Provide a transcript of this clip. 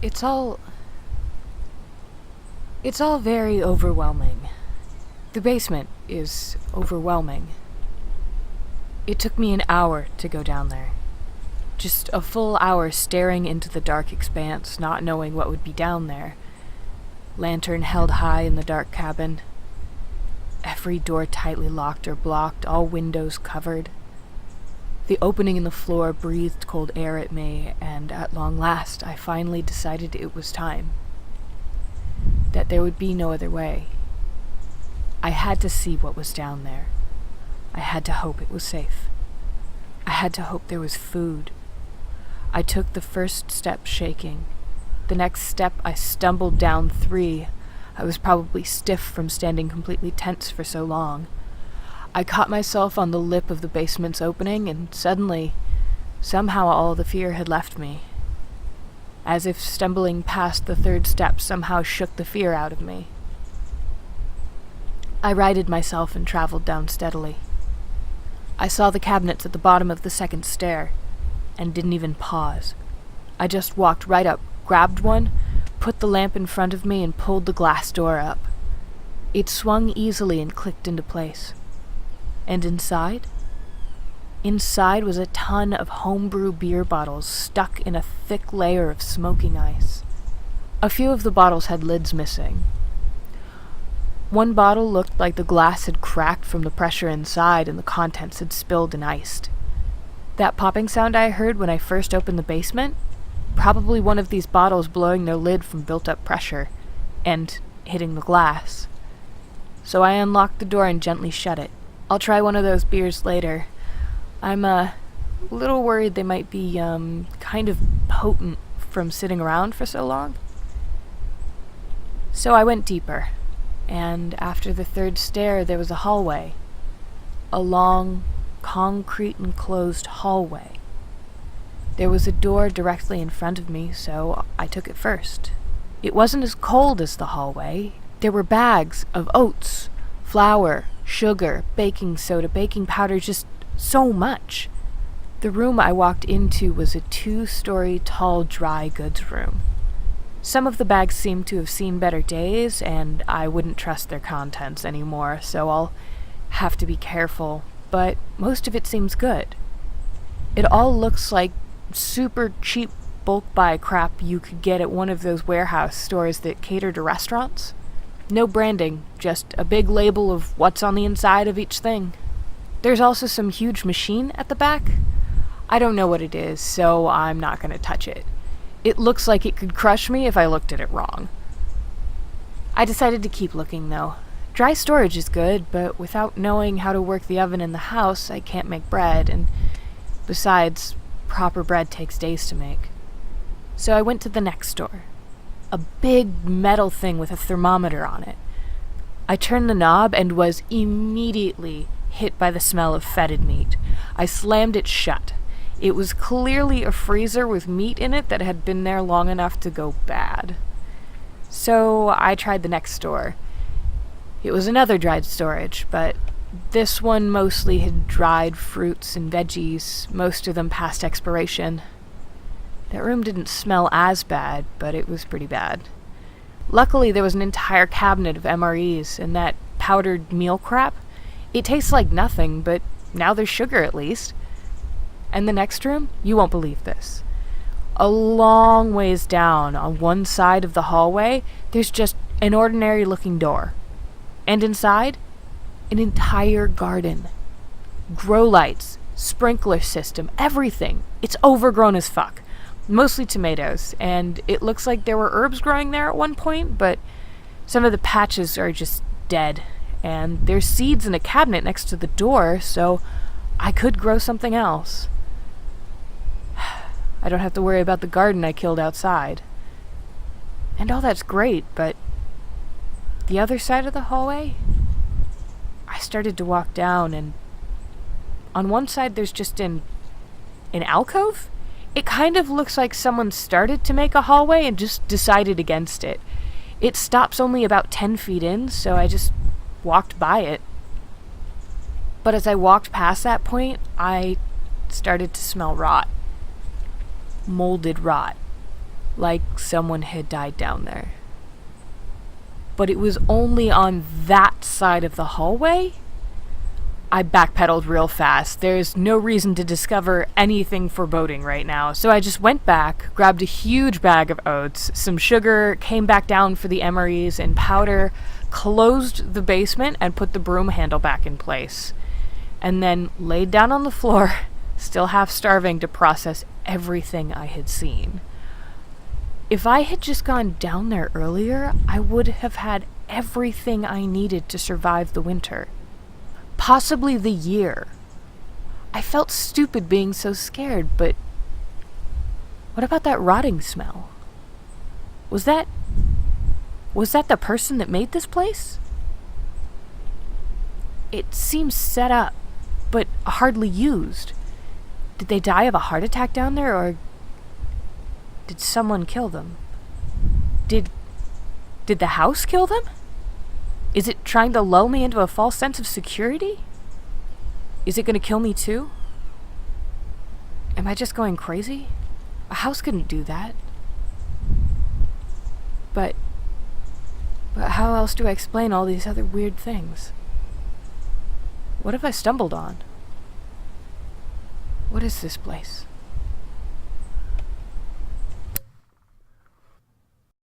It's all very overwhelming. The basement is overwhelming. It took me an hour to go down there. Just a full hour staring into the dark expanse, not knowing what would be down there. Lantern held high in the dark cabin. Every door tightly locked or blocked, all windows covered. The opening in the floor breathed cold air at me, and at long last I finally decided it was time. That there would be no other way. I had to see what was down there. I had to hope it was safe. I had to hope there was food. I took the first step shaking. The next step I stumbled down 3. I was probably stiff from standing completely tense for so long. I caught myself on the lip of the basement's opening, and suddenly, somehow all the fear had left me. As if stumbling past the 3rd step somehow shook the fear out of me. I righted myself and traveled down steadily. I saw the cabinets at the bottom of the 2nd stair, and didn't even pause. I just walked right up, grabbed one, put the lamp in front of me, and pulled the glass door up. It swung easily and clicked into place. And inside? Inside was a ton of homebrew beer bottles stuck in a thick layer of smoking ice. A few of the bottles had lids missing. One bottle looked like the glass had cracked from the pressure inside and the contents had spilled and iced. That popping sound I heard when I first opened the basement? Probably one of these bottles blowing their lid from built-up pressure and hitting the glass. So I unlocked the door and gently shut it. I'll try one of those beers later. I'm a little worried they might be kind of potent from sitting around for so long. So I went deeper, and after the 3rd stair there was a hallway. A long, concrete-enclosed hallway. There was a door directly in front of me, so I took it first. It wasn't as cold as the hallway. There were bags of oats, flour, sugar, baking soda, baking powder, just so much. The room I walked into was a 2-story tall dry goods room. Some of the bags seemed to have seen better days, and I wouldn't trust their contents anymore, so I'll have to be careful, but most of it seems good. It all looks like super cheap bulk buy crap you could get at one of those warehouse stores that cater to restaurants. No branding, just a big label of what's on the inside of each thing. There's also some huge machine at the back. I don't know what it is, so I'm not going to touch it. It looks like it could crush me if I looked at it wrong. I decided to keep looking, though. Dry storage is good, but without knowing how to work the oven in the house, I can't make bread, and besides, proper bread takes days to make. So I went to the next store. A big metal thing with a thermometer on it. I turned the knob and was immediately hit by the smell of fetid meat. I slammed it shut. It was clearly a freezer with meat in it that had been there long enough to go bad. So I tried the next store. It was another dried storage, but this one mostly had dried fruits and veggies, most of them past expiration. That room didn't smell as bad, but it was pretty bad. Luckily, there was an entire cabinet of MREs, and that powdered meal crap. It tastes like nothing, but now there's sugar at least. And the next room? You won't believe this. A long ways down, on one side of the hallway, there's just an ordinary-looking door. And inside, an entire garden. Grow lights, sprinkler system, everything. It's overgrown as fuck. Mostly tomatoes, and it looks like there were herbs growing there at one point, but some of the patches are just dead, and there's seeds in a cabinet next to the door, so I could grow something else. I don't have to worry about the garden I killed outside. And all that's great, but the other side of the hallway? I started to walk down, and on one side there's just an alcove? It kind of looks like someone started to make a hallway and just decided against it. It stops only about 10 feet in, so I just walked by it. But as I walked past that point, I started to smell rot. Molded rot. like someone had died down there. But it was only on that side of the hallway. I backpedaled real fast. There's no reason to discover anything foreboding right now. So I just went back, grabbed a huge bag of oats, some sugar, came back down for the emeries and powder, closed the basement, and put the broom handle back in place. And then laid down on the floor, still half starving, to process everything I had seen. If I had just gone down there earlier, I would have had everything I needed to survive the winter. Possibly the year. I felt stupid being so scared, but what about that rotting smell? Was that the person that made this place? It seems set up, but hardly used. Did they die of a heart attack down there, or did someone kill them? Did the house kill them? Is it trying to lull me into a false sense of security? Is it going to kill me too? Am I just going crazy? A house couldn't do that. But how else do I explain all these other weird things? What have I stumbled on? What is this place?